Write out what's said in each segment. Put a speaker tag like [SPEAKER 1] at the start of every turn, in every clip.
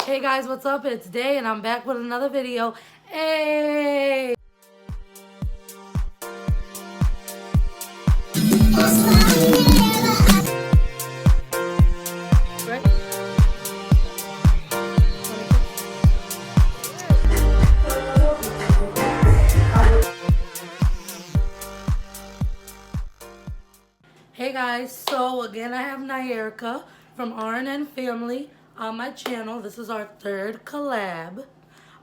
[SPEAKER 1] Hey guys, what's up? It's Day and I'm back with another video. Hey! Hey guys, so again I have Nyerica from R&N Family on my channel. This is our third collab.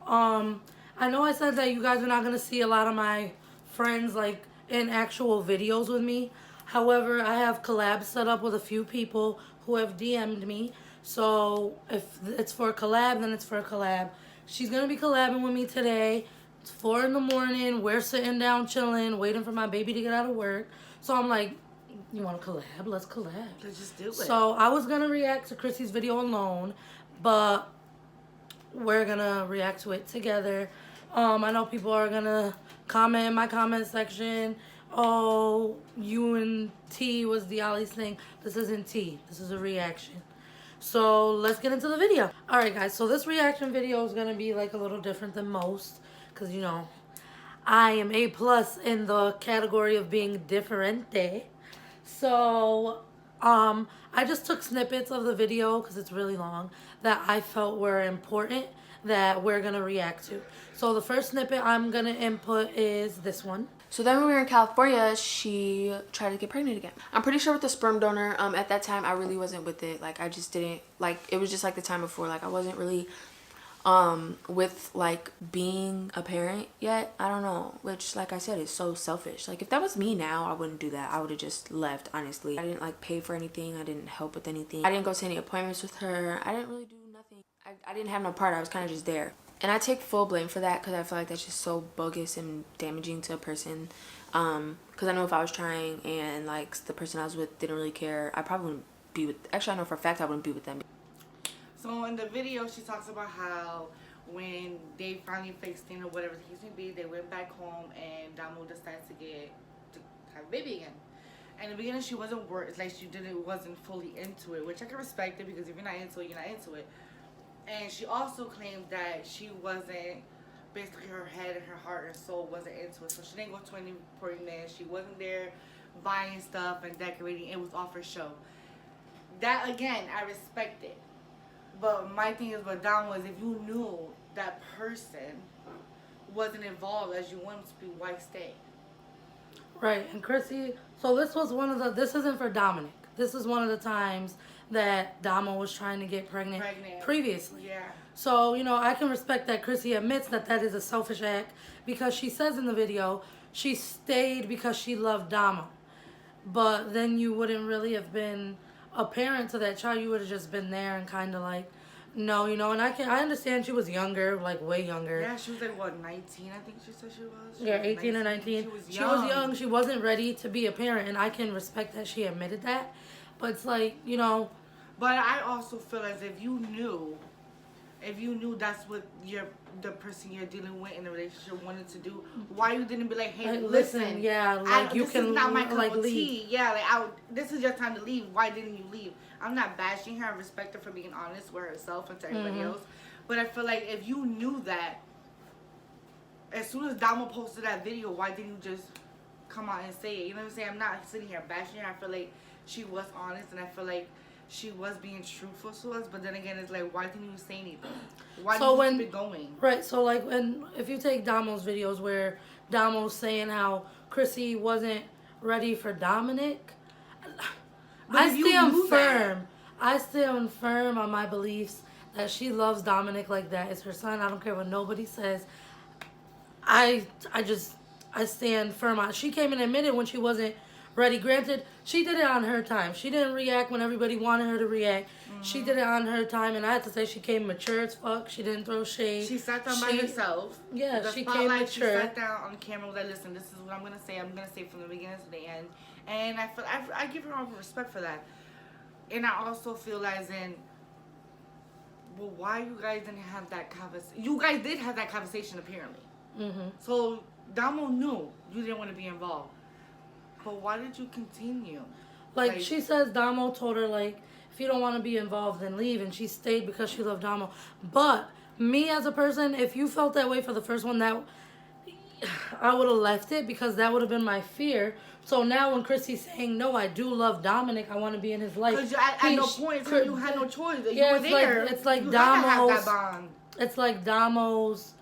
[SPEAKER 1] I know I said that you guys are not going to see a lot of my friends like in actual videos with me. However, I have collabs set up with a few people who have DM'd me. So if it's for a collab, then it's for a collab. She's going to be collabing with me today. It's 4 in the morning. We're sitting down chilling, waiting for my baby to get out of work. So I'm like, you want to collab? Let's collab.
[SPEAKER 2] Let's just do it.
[SPEAKER 1] So I was going to react to Crissy's video alone, but we're going to react to it together. I know people are going to comment in my comment section, oh, you and T was the Ollie's thing. This isn't T. This is a reaction. So let's get into the video. Alright guys, so this reaction video is going to be like a little different than most. Because, you know, I am A+ in the category of being differente. So, I just took snippets of the video because it's really long that I felt were important that we're going to react to. So the first snippet I'm going to input is this one.
[SPEAKER 3] So then when we were in California, she tried to get pregnant again. I'm pretty sure with the sperm donor, at that time, I really wasn't with it. Like, I just didn't, like, it was just like the time before. Like, I wasn't really with like being a parent yet. I don't know, which like I said is so selfish. Like if that was me now, I wouldn't do that. I would have just left, honestly. I didn't like pay for anything. I didn't help with anything. I didn't go to any appointments with her. I didn't really do nothing. I didn't have no part. I was kind of just there, and I take full blame for that because I feel like that's just so bogus and damaging to a person. Because I know if I was trying and like the person I was with didn't really care, I probably wouldn't be with, actually I know for a fact I wouldn't be with them.
[SPEAKER 2] So in the video, she talks about how when they finally fixed things or whatever the case may be, they went back home and Domo decided to have a baby again. And in the beginning, she wasn't like she wasn't fully into it, which I can respect it because if you're not into it, you're not into it. And she also claimed that she wasn't, basically her head and her heart and soul wasn't into it. So she didn't go to any appointments. She wasn't there buying stuff and decorating. It was all for show. That again, I respect it. But my thing is with Domo is if you knew that person wasn't involved as you want him to be, why stay?
[SPEAKER 1] Right, and Crissy, so this was one of the, this isn't for Dominic. This is one of the times that Domo was trying to get pregnant. Previously.
[SPEAKER 2] Yeah.
[SPEAKER 1] So, you know, I can respect that Crissy admits that that is a selfish act because she says in the video she stayed because she loved Domo. But then you wouldn't really have been a parent to that child. You would have just been there and kind of like, no, you know. And I understand she was younger, like way younger.
[SPEAKER 2] Yeah, she was like what, 19? I think she said she was.
[SPEAKER 1] Yeah, 18 or 19. She was young. She wasn't ready to be a parent, and I can respect that she admitted that. But it's like, you know.
[SPEAKER 2] But I also feel as if you knew that's what the person you're dealing with in the relationship wanted to do, why you didn't be like, hey, like, listen,
[SPEAKER 1] yeah, like you can,
[SPEAKER 2] this is not my cup of
[SPEAKER 1] leave.
[SPEAKER 2] tea. Yeah, like this is your time to leave. Why didn't you leave? I'm not bashing her. I respect her for being honest with herself and to everybody else. But I feel like if you knew that, as soon as Domo posted that video, why didn't you just come out and say it? You know what I'm saying? I'm not sitting here bashing her. I feel like she was honest, and I feel like she was being truthful to us, but then again, it's like, why didn't you say anything? Why didn't you keep it going?
[SPEAKER 1] Right, so like if you take Domo's videos where Domo's saying how Crissy wasn't ready for Dominic, I stand firm on my beliefs that she loves Dominic like that. It's her son. I don't care what nobody says. I stand firm on it. She came and admitted when she wasn't ready. Granted, she did it on her time. She didn't react when everybody wanted her to react. She did it on her time, and I have to say she came mature as fuck. She didn't throw shade.
[SPEAKER 2] She sat down by herself.
[SPEAKER 1] Yeah, she came mature.
[SPEAKER 2] She sat down on the camera and was like, listen, this is what I'm going to say. I'm going to say from the beginning to the end. And I give her all the respect for that. And I also feel as in, well, why you guys didn't have that conversation? You guys did have that conversation, apparently. So Domo knew you didn't want to be involved. But why did you continue?
[SPEAKER 1] Like she says, Domo told her, like, if you don't want to be involved, then leave. And she stayed because she loved Domo. But me as a person, if you felt that way for the first one, that I would have left it because that would have been my fear. So now when Crissy's saying, no, I do love Dominic, I want to be in his life.
[SPEAKER 2] Because at no point you had no choice. You were
[SPEAKER 1] it's
[SPEAKER 2] there.
[SPEAKER 1] Like, it's like
[SPEAKER 2] you
[SPEAKER 1] Damo's,
[SPEAKER 2] had that bond.
[SPEAKER 1] It's like Damo's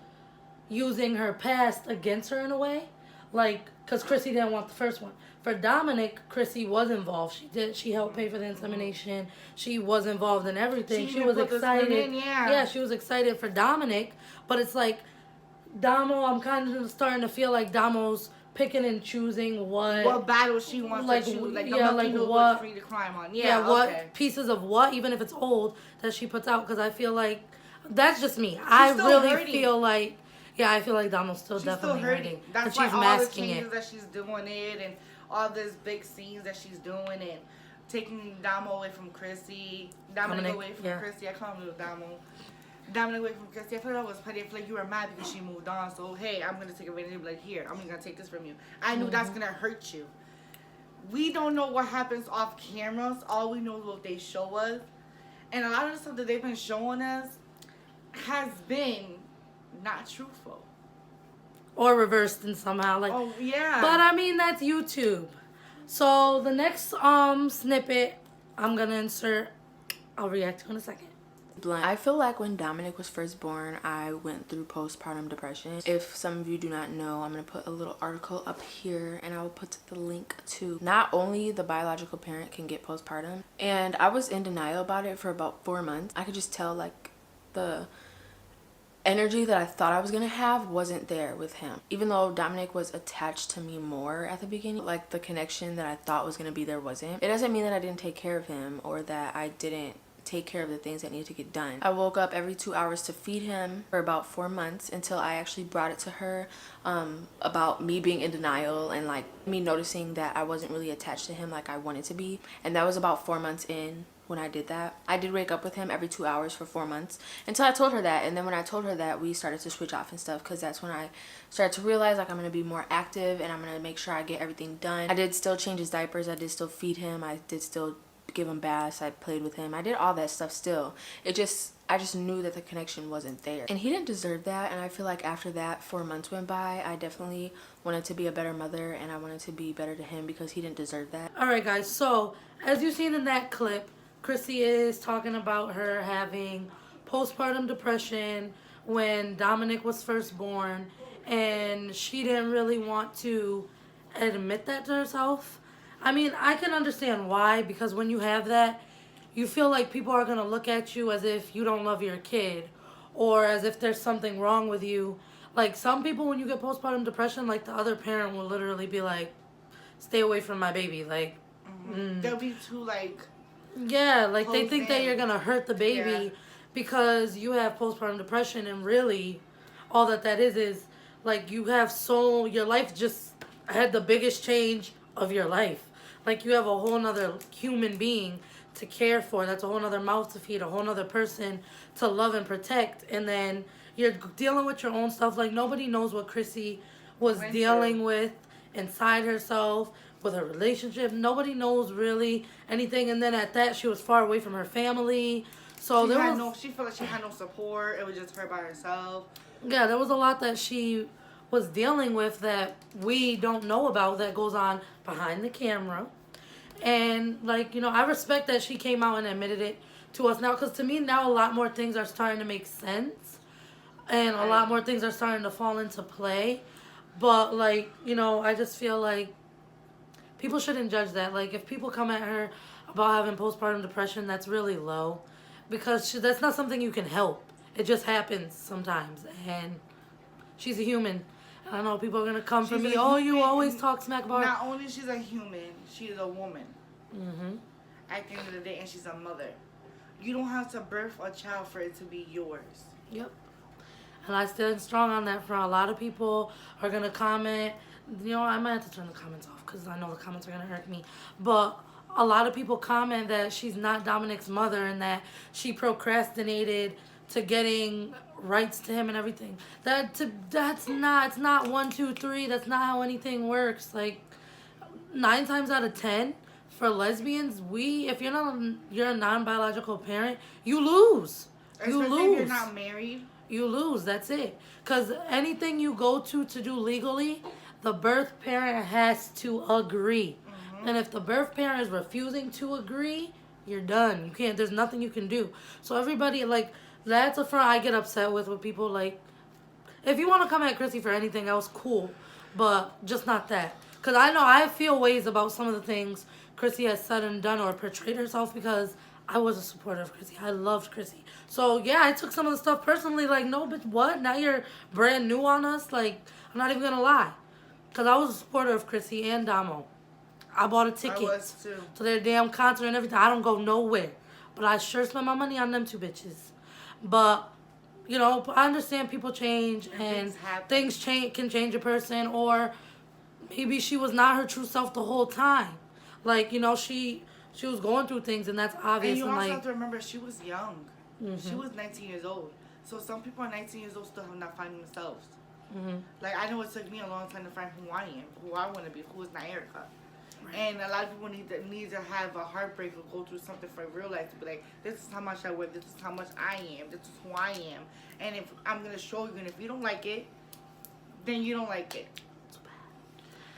[SPEAKER 1] using her past against her in a way. Like, because Crissy didn't want the first one. For Dominic, Crissy was involved. She helped pay for the insemination. She was involved in everything. She was excited. Yeah, she was excited for Dominic. But it's like, Domo, I'm kind of starting to feel like Damo's picking and choosing what
[SPEAKER 2] battle she wants to choose. Like, what free to climb on.
[SPEAKER 1] What pieces of what, even if it's old, that she puts out. Because I feel like, that's just me. I really feel like, I feel like Domo's still definitely hurting.
[SPEAKER 2] That's why all the changes that she's doing it, and all this big scenes that she's doing, and taking Domo away from Crissy. Dominic away from Crissy. I call him little Domo. Dominic away from Crissy. I feel that was petty. I feel like you were mad because she moved on. So, hey, I'm going to take advantage of it. Like, here, I'm going to take this from you. I knew that's going to hurt you. We don't know what happens off cameras. All we know is what they show us. And a lot of the stuff that they've been showing us has been not truthful.
[SPEAKER 1] Or reversed in somehow. Like,
[SPEAKER 2] oh, yeah.
[SPEAKER 1] But, I mean, that's YouTube. So, the next snippet I'm going to insert, I'll react to in a second.
[SPEAKER 3] I feel like when Dominic was first born, I went through postpartum depression. If some of you do not know, I'm going to put a little article up here, and I will put the link to not only the biological parent can get postpartum, and I was in denial about it for about 4 months. I could just tell, like, the energy that I thought I was going to have wasn't there with him. Even though Dominic was attached to me more at the beginning, like, the connection that I thought was going to be there wasn't. It doesn't mean that I didn't take care of him or that I didn't take care of the things that needed to get done. I woke up every 2 hours to feed him for about 4 months until I actually brought it to her about me being in denial and like me noticing that I wasn't really attached to him like I wanted to be. And that was about 4 months in when I did that. I did wake up with him every 2 hours for 4 months until I told her that. And then when I told her that, we started to switch off and stuff, because that's when I started to realize like I'm going to be more active and I'm going to make sure I get everything done. I did still change his diapers. I did still feed him. I did still give him baths. I played with him. I did all that stuff still. I just knew that the connection wasn't there, and he didn't deserve that. And I feel like after that 4 months went by, I definitely wanted to be a better mother, and I wanted to be better to him because he didn't deserve that.
[SPEAKER 1] All right, guys, so as you've seen in that clip, Crissy is talking about her having postpartum depression when Dominic was first born, and she didn't really want to admit that to herself. I mean, I can understand why, because when you have that, you feel like people are going to look at you as if you don't love your kid, or as if there's something wrong with you. Like, some people, when you get postpartum depression, like, the other parent will literally be like, stay away from my baby. Like,
[SPEAKER 2] they'll be too, like...
[SPEAKER 1] Yeah, like, they think that you're going to hurt the baby because you have postpartum depression, and really, all that is, like, you have your life just had the biggest change of your life. Like, you have a whole nother human being to care for. That's a whole nother mouth to feed, a whole nother person to love and protect. And then you're dealing with your own stuff. Like, nobody knows what Crissy was dealing with inside herself, with her relationship. Nobody knows really anything. And then at that, she was far away from her family. So
[SPEAKER 2] she felt like she had no support. It was just her by herself.
[SPEAKER 1] Yeah, there was a lot that she was dealing with that we don't know about, that goes on behind the camera. And, like, you know, I respect that she came out and admitted it to us now, because to me now a lot more things are starting to make sense, and a lot more things are starting to fall into play. But, like, you know, I just feel like people shouldn't judge that. Like, if people come at her about having postpartum depression, that's really low, because that's not something you can help. It just happens sometimes, and she's a human. I know people are going to come for me. Oh, you always talk smack about her.
[SPEAKER 2] Not only she's a human, she's a woman. At the end of the day, and she's a mother. You don't have to birth a child for it to be yours.
[SPEAKER 1] Yep. And I stand strong on that front. A lot of people are going to comment. You know, I might have to turn the comments off because I know the comments are going to hurt me. But a lot of people comment that she's not Dominic's mother and that she procrastinated to getting rights to him and everything. It's not 1, 2, 3. That's not how anything works. Like, 9 times out of 10, for lesbians, if you're a non-biological parent, you lose. You
[SPEAKER 2] Especially
[SPEAKER 1] lose.
[SPEAKER 2] if you're not married.
[SPEAKER 1] You lose. That's it. Because anything you go to do legally, the birth parent has to agree. And if the birth parent is refusing to agree, you're done. You can't. There's nothing you can do. So everybody, like, that's a front I get upset with people, like, if you want to come at Crissy for anything else, cool. But just not that. Because I know I feel ways about some of the things Crissy has said and done or portrayed herself, because I was a supporter of Crissy. I loved Crissy. So, yeah, I took some of the stuff personally, like, no, bitch, what? Now you're brand new on us? Like, I'm not even going to lie. Because I was a supporter of Crissy and Domo. I bought a ticket to their damn concert and everything. I don't go nowhere. But I sure spent my money on them two bitches. But, you know, I understand people change and things can change a person. Or maybe she was not her true self the whole time. Like, you know, she was going through things, and that's obvious.
[SPEAKER 2] And you also
[SPEAKER 1] like,
[SPEAKER 2] have to remember, she was young. She was 19 years old. So some people are 19 years old still have not found themselves. Like, I know it took me a long time to find who I am, who I want to be, who is not Erica. Right. And a lot of people need to have a heartbreak or go through something for real life to be like, this is how much I wear, this is how much I am, this is who I am. And if I'm going to show you, and if you don't like it, then you don't like it.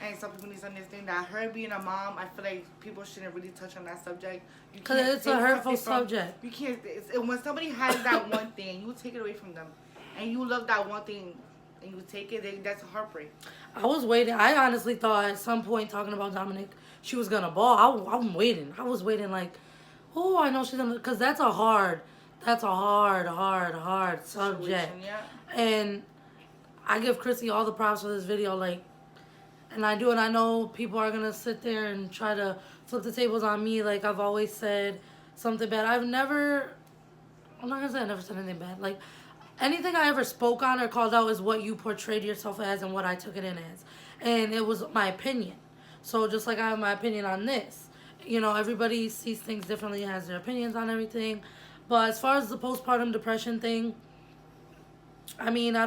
[SPEAKER 2] And some people need to understand that her being a mom, I feel like people shouldn't really touch on that subject.
[SPEAKER 1] Because it's a hurtful subject.
[SPEAKER 2] You can't, when somebody has that one thing, you take it away from them. And you love that one thing, and you take it, that's a heartbreak.
[SPEAKER 1] I was waiting. I honestly thought at some point, talking about Dominic, she was going to ball. I'm waiting. I was waiting like, oh, I know she's going to, because that's a hard subject.
[SPEAKER 2] Yeah.
[SPEAKER 1] And I give Crissy all the props for this video, like, and I do, and I know people are going to sit there and try to flip the tables on me, like I've always said something bad. I'm not going to say I never said anything bad. Like, anything I ever spoke on or called out is what you portrayed yourself as and what I took it in as. And it was my opinion. So just like I have my opinion on this. You know, everybody sees things differently, has their opinions on everything. But as far as the postpartum depression thing, I mean,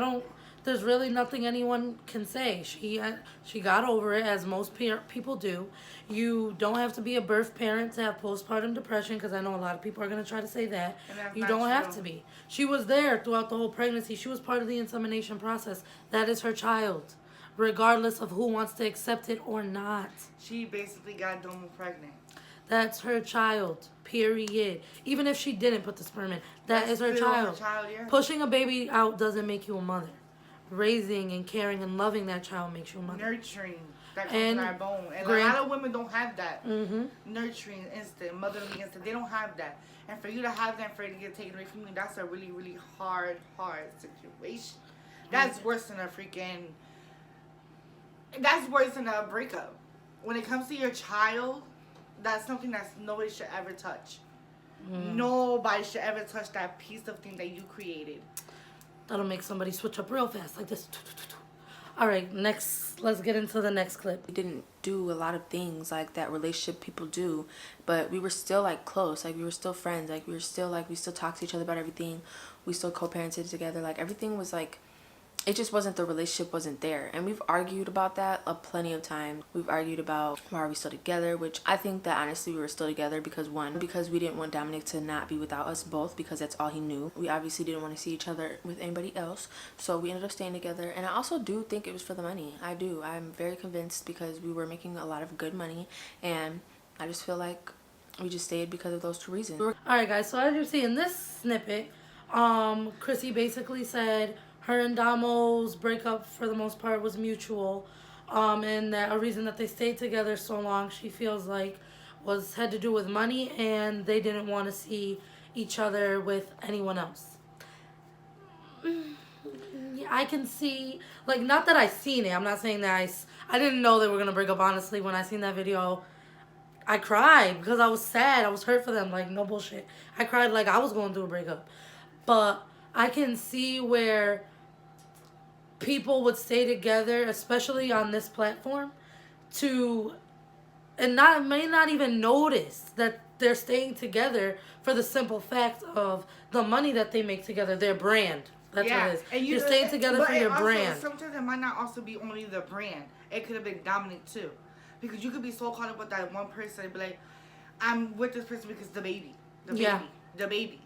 [SPEAKER 1] there's really nothing anyone can say. She got over it, as most people do. You don't have to be a birth parent to have postpartum depression, because I know a lot of people are going to try to say that. You don't have to be. She was there throughout the whole pregnancy. She was part of the insemination process. That is her child, regardless of who wants to accept it or not.
[SPEAKER 2] She basically got Domo pregnant.
[SPEAKER 1] That's her child, period. Even if she didn't put the sperm in, that's is her child.
[SPEAKER 2] Yeah.
[SPEAKER 1] Pushing a baby out doesn't make you a mother. Raising and caring and loving that child makes you a mother.
[SPEAKER 2] Nurturing. That comes in our bone. And a lot of women don't have that. Nurturing instinct, motherly instinct. They don't have that. And for you to have that, for it to get taken away from you, that's a really, really hard situation. That's worse than a freaking... That's worse than a breakup. When it comes to your child, that's something that nobody should ever touch. Nobody should ever touch that piece of thing that you created.
[SPEAKER 1] That'll make somebody switch up real fast, like this. All right, next, let's get into the next clip.
[SPEAKER 3] We didn't do a lot of things like that relationship people do, but we were still like close, like we were still friends, like we still talked to each other about everything. We still co-parented together, like everything was like, it just wasn't, the relationship wasn't there. And we've argued about that plenty of times. We've argued about why are we still together, which I think that honestly we were still together because because we didn't want Dominic to not be without us both, because that's all he knew. We obviously didn't want to see each other with anybody else, so we ended up staying together. And I also do think it was for the money. I do. I'm very convinced, because we were making a lot of good money, and I just feel like we just stayed because of those two reasons.
[SPEAKER 1] Alright guys, so as you see in this snippet, Crissy basically said her and Damo's breakup for the most part was mutual, and that a reason that they stayed together so long, she feels like, had to do with money, and they didn't want to see each other with anyone else. Yeah, I can see, like, not that I seen it. I'm not saying that I didn't know they were gonna break up. Honestly, when I seen that video, I cried because I was sad. I was hurt for them. Like, no bullshit. I cried like I was going through a breakup. But I can see where people would stay together, especially on this platform, may not even notice that they're staying together for the simple fact of the money that they make together, their brand. That's what it is. And you're staying together for your brand.
[SPEAKER 2] Sometimes it might not also be only the brand. It could have been Dominic too. Because you could be so caught up with that one person and be like, I'm with this person because the baby.
[SPEAKER 1] Yeah.
[SPEAKER 2] The baby.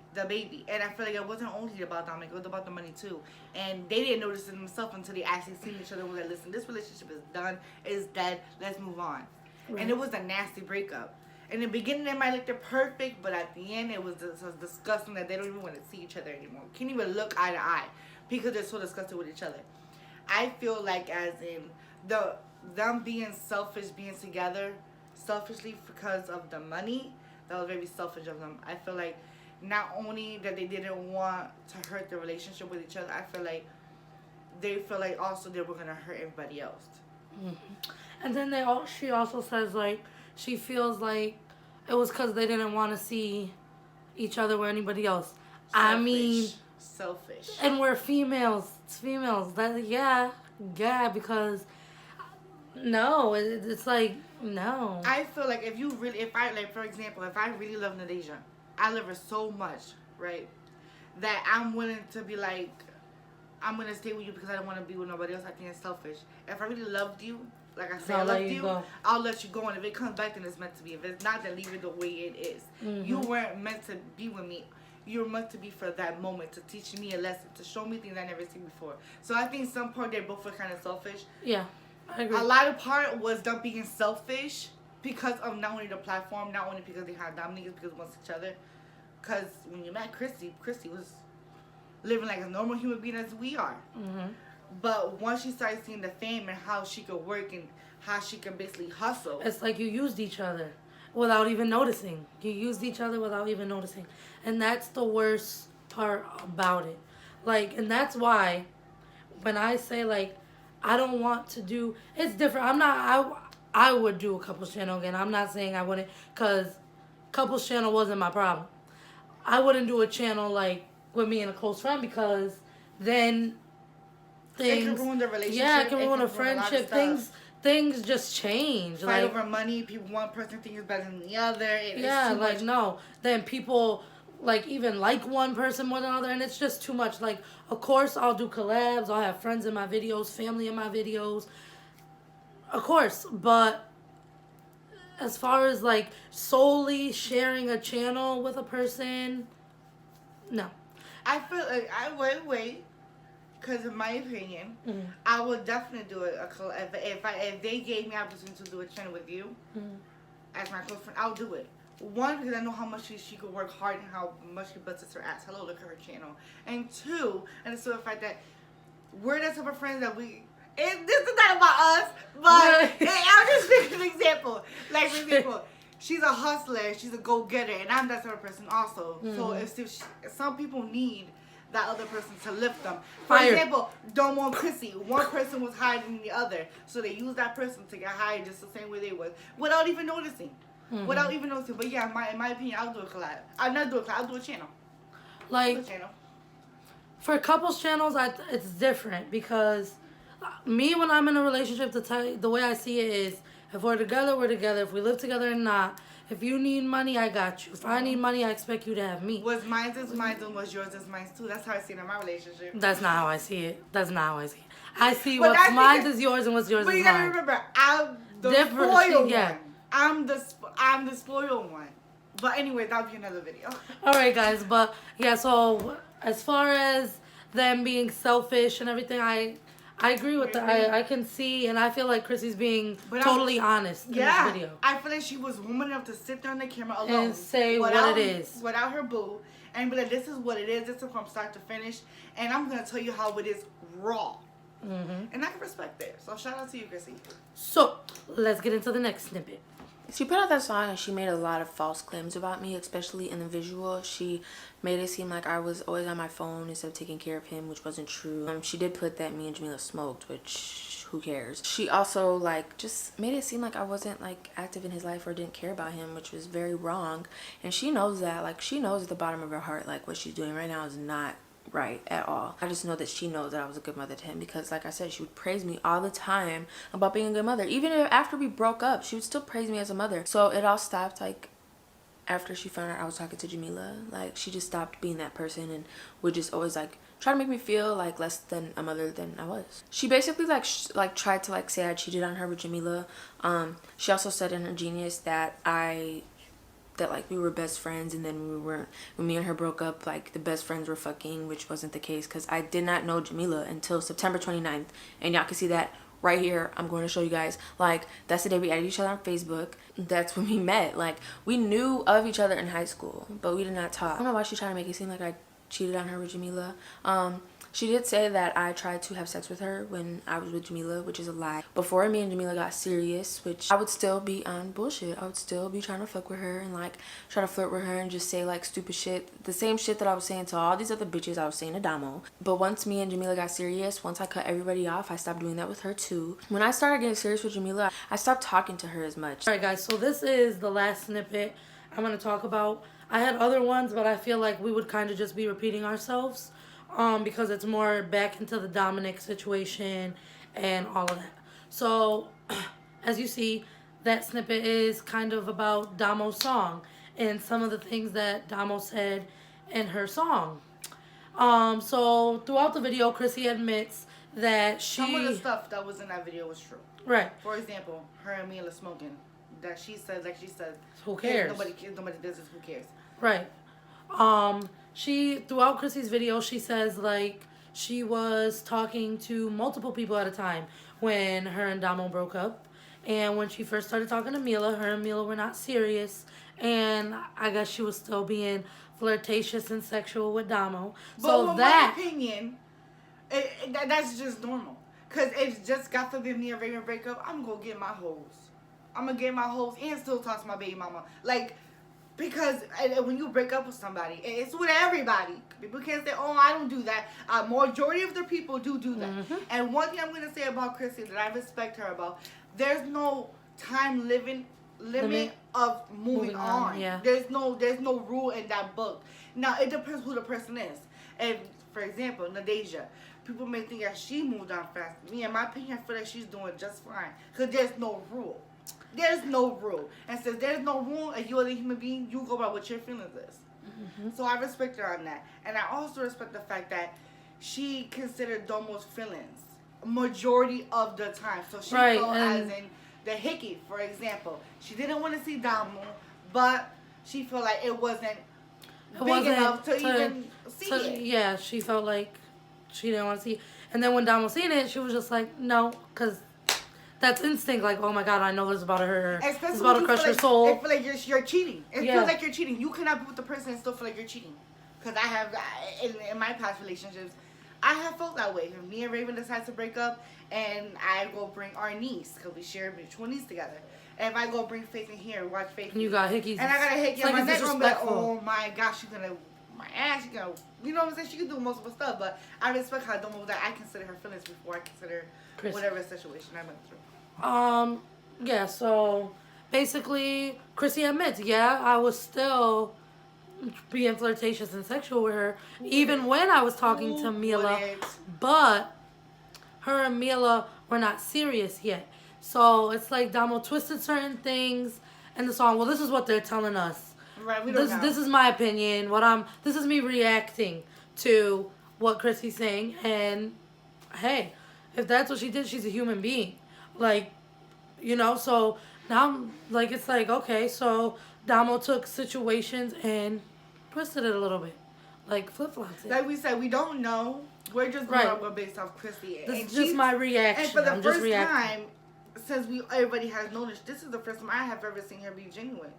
[SPEAKER 2] And I feel like it wasn't only about Dominic, it was about the money too. And they didn't notice it themselves until they actually seen each other and was like, listen, this relationship is done, it's dead, let's move on. Right. And it was a nasty breakup. In the beginning, they might look perfect, but at the end, it was disgusting that they don't even want to see each other anymore. Can't even look eye to eye because they're so disgusted with each other. I feel like as in them being selfish, being together selfishly because of the money, that was very selfish of them. I feel like not only that they didn't want to hurt the relationship with each other, I feel like they feel like also they were going to hurt everybody else.
[SPEAKER 1] Mm-hmm. And then she also says, like, she feels like it was because they didn't want to see each other with anybody else.
[SPEAKER 2] Selfish.
[SPEAKER 1] And we're females. It's females. Yeah, because no, it's like, no.
[SPEAKER 2] I feel like if I really love Nadeja, I love her so much, right, that I'm willing to be like, I'm going to stay with you because I don't want to be with nobody else. I think it's selfish. If I really loved you, like I said, I loved you, I'll let you go. And if it comes back, then it's meant to be. If it's not, then leave it the way it is. Mm-hmm. You weren't meant to be with me. You were meant to be for that moment, to teach me a lesson, to show me things I never seen before. So I think some part they both were kind of selfish.
[SPEAKER 1] Yeah, I agree.
[SPEAKER 2] A lot of part was them being selfish because of not only the platform, not only because they had Dominic, it's because they want each other. Because when you met Crissy was living like a normal human being as we are. Mm-hmm. But once she started seeing the fame and how she could work and how she could basically hustle.
[SPEAKER 1] It's like you used each other without even noticing. You used each other without even noticing. And that's the worst part about it. Like, and that's why when I say, like, I don't want to do, it's different. I would do a couples channel again. I'm not saying I wouldn't, because couples channel wasn't my problem. I wouldn't do a channel, like, with me and a close friend, because then things,
[SPEAKER 2] it can ruin the relationship.
[SPEAKER 1] Yeah, it can ruin a friendship. Things just change.
[SPEAKER 2] Fight over money. People, one person thinks better than the other.
[SPEAKER 1] No. Then people even like one person more than another, and it's just too much. Like, of course, I'll do collabs. I'll have friends in my videos, family in my videos. Of course, but as far as like solely sharing a channel with a person, no.
[SPEAKER 2] I feel like I wait. Because in my opinion, I would definitely do it. If they gave me the opportunity to do a channel with you as my close friend, I'll do it. One, because I know how much she could work hard and how much she busts her ass. Hello, look at her channel. And two, and it's the fact that we're the type of friends that this is not about us, but I'll just make an example. Like, for example, she's a hustler, she's a go-getter, and I'm that type of person also. So if some people need that other person to lift them. For example, Domo and Crissy, one person was higher than the other, so they used that person to get higher just the same way they was, without even noticing. But yeah, in my opinion, I'll do a collab. I'll not do a collab, I'll do a channel.
[SPEAKER 1] Like, for couples channels, it's different, because me, when I'm in a relationship, the way I see it is, if we're together, we're together. If we live together or not. If you need money, I got you. If I need money, I expect you to have me.
[SPEAKER 2] What's mine is mine, and what's yours is mine too. That's how I see it in my relationship.
[SPEAKER 1] That's not how I see it. I see what's mine is yours and what's yours is mine.
[SPEAKER 2] But you gotta remember, I'm the spoiled one. I'm the spoiled one. But anyway, that'll be another video.
[SPEAKER 1] Alright, guys. But yeah, so as far as them being selfish and everything, I agree with that. I can see, and I feel like Crissy's being totally honest in this video.
[SPEAKER 2] I feel like she was woman enough to sit there on the camera alone
[SPEAKER 1] and say what it is
[SPEAKER 2] without her boo, and be like, "This is what it is. This is from start to finish, and I'm gonna tell you how it is raw." And I can respect that. So shout out to you, Crissy.
[SPEAKER 1] So let's get into the next snippet.
[SPEAKER 3] She put out that song and she made a lot of false claims about me, especially in the visual. She made it seem like I was always on my phone instead of taking care of him, which wasn't true. She did put that me and Jamila smoked, which who cares. She also just made it seem like I wasn't active in his life or didn't care about him, which was very wrong. And she knows that. She knows at the bottom of her heart what she's doing right now is not right at all. I just know that she knows that I was a good mother to him, because like I said, she would praise me all the time about being a good mother. Even after we broke up, she would still praise me as a mother. So it all stopped after she found out I was talking to Jamila. She just stopped being that person and would just always try to make me feel like less than a mother than I was. She basically like tried to like say I cheated on her with Jamila. She also said in her Genius that like we were best friends, and then when me and her broke up, like the best friends were fucking, which wasn't the case because I did not know Jamila until September 29th, and y'all can see that right here. I'm going to show you guys. Like, that's the day we added each other on Facebook. That's when we met. Like, we knew of each other in high school, but we did not talk. I don't know why she tried to make it seem like I cheated on her with Jamila. She did say that I tried to have sex with her when I was with Jamila, which is a lie. Before me and Jamila got serious, which I would still be on bullshit. I would still be trying to fuck with her and like try to flirt with her and just say like stupid shit. The same shit that I was saying to all these other bitches, I was saying to Domo. But once me and Jamila got serious, once I cut everybody off, I stopped doing that with her too. When I started getting serious with Jamila, I stopped talking to her as much.
[SPEAKER 1] Alright guys, so this is the last snippet I'm going to talk about. I had other ones, but I feel like we would kind of just be repeating ourselves. Because it's more back into the Dominic situation and all of that. So, as you see, that snippet is kind of about Damo's song and some of the things that Domo said in her song. So, throughout the video, Crissy admits that
[SPEAKER 2] some of the stuff that was in that video was true.
[SPEAKER 1] Right.
[SPEAKER 2] For example, her and Mila smoking. That she said,
[SPEAKER 1] who cares?
[SPEAKER 2] Nobody does this, who cares?
[SPEAKER 1] Right. Throughout Crissy's video, she says, like, she was talking to multiple people at a time when her and Domo broke up. And when she first started talking to Mila, her and Mila were not serious. And I guess she was still being flirtatious and sexual with Domo.
[SPEAKER 2] But in my opinion, that's just normal. Because if just, God forbid, me and Raven break up, I'm going to get my hoes. I'm going to get my hoes and still talk to my baby mama. Like, because when you break up with somebody, it's with everybody. People can't say, oh, I don't do that. Majority of the people do that. Mm-hmm. And one thing I'm going to say about Crissy that I respect her about, there's no time limit of moving on.
[SPEAKER 1] Yeah.
[SPEAKER 2] There's no rule in that book. Now, it depends who the person is. And, for example, Nadeja, people may think that she moved on fast. Me, in my opinion, I feel like she's doing just fine. Because there's no rule. There's no rule. And since there's no rule and you're a human being, you go by what your feelings is. Mm-hmm. So I respect her on that. And I also respect the fact that she considered Domo's feelings majority of the time. So she felt as in the hickey, for example. She didn't want to see Domo, but she felt like it wasn't big enough to even see it.
[SPEAKER 1] Yeah, she felt like she didn't want to see it. And then when Domo seen it, she was just like, no, because that's instinct. Like, oh my God, I know this is about to hurt her. It's about to crush her soul.
[SPEAKER 2] It feels like you're cheating. It feels like you're cheating. You cannot be with the person and still feel like you're cheating. Because I have, in my past relationships, I have felt that way. If me and Raven decide to break up and I go bring our niece, because we share twin niece together. And if I go bring Faith in here, watch Faith.
[SPEAKER 1] And you got hickeys.
[SPEAKER 2] And I got a hickey on my neck. I'm like, oh my gosh, she's going to, my ass, she's going to, you know what I'm saying? She can do multiple stuff. But I respect how Domo that I consider her feelings before I consider Crissy. Whatever situation I went through.
[SPEAKER 1] Yeah, so basically, Crissy admits, I was still being flirtatious and sexual with her, even when I was talking to Mila, but her and Mila were not serious yet. So it's like Domo twisted certain things in the song. Well, this is what they're telling us.
[SPEAKER 2] Right, we don't know.
[SPEAKER 1] This is my opinion. This is me reacting to what Crissy's saying, and hey, if that's what she did, she's a human being. Like, you know, so now, like, it's like, okay, so Domo took situations and twisted it a little bit. Like, flip-flops it.
[SPEAKER 2] Like we said, we don't know. We're just going based off Crissy.
[SPEAKER 1] This is just my reaction.
[SPEAKER 2] And for the first time, since everybody has noticed, this is the first time I have ever seen her be genuine.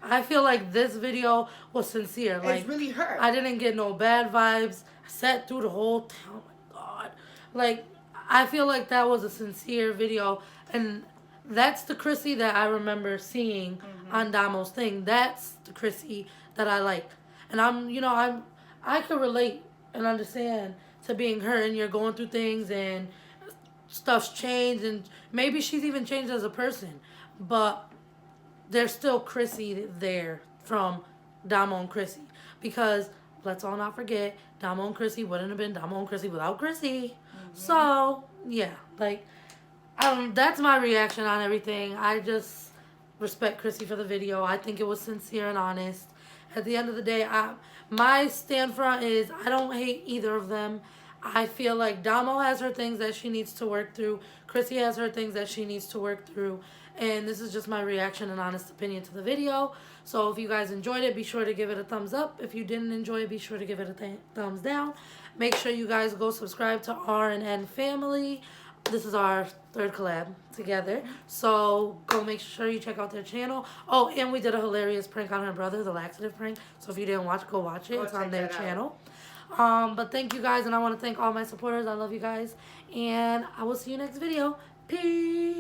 [SPEAKER 1] I feel like this video was sincere. Like,
[SPEAKER 2] it's really her.
[SPEAKER 1] I didn't get no bad vibes. I sat through the whole thing. Oh, my God. Like, I feel like that was a sincere video, and that's the Crissy that I remember seeing on Damo's thing. That's the Crissy that I like, and I could relate and understand to being her, and you're going through things, and stuff's changed, and maybe she's even changed as a person, but there's still Crissy there from Domo and Crissy, because let's all not forget, Domo and Crissy wouldn't have been Domo and Crissy without Crissy. So, yeah, like, that's my reaction on everything. I just respect Crissy for the video. I think it was sincere and honest. At the end of the day, my stand front is I don't hate either of them. I feel like Domo has her things that she needs to work through. Crissy has her things that she needs to work through. And this is just my reaction and honest opinion to the video. So if you guys enjoyed it, be sure to give it a thumbs up. If you didn't enjoy it, be sure to give it a thumbs down. Make sure you guys go subscribe to R&N Family. This is our third collab together. So go make sure you check out their channel. Oh, and we did a hilarious prank on her brother, the laxative prank. So if you didn't watch, go watch it. It's on their channel. But thank you guys, and I want to thank all my supporters. I love you guys, and I will see you next video. Peace.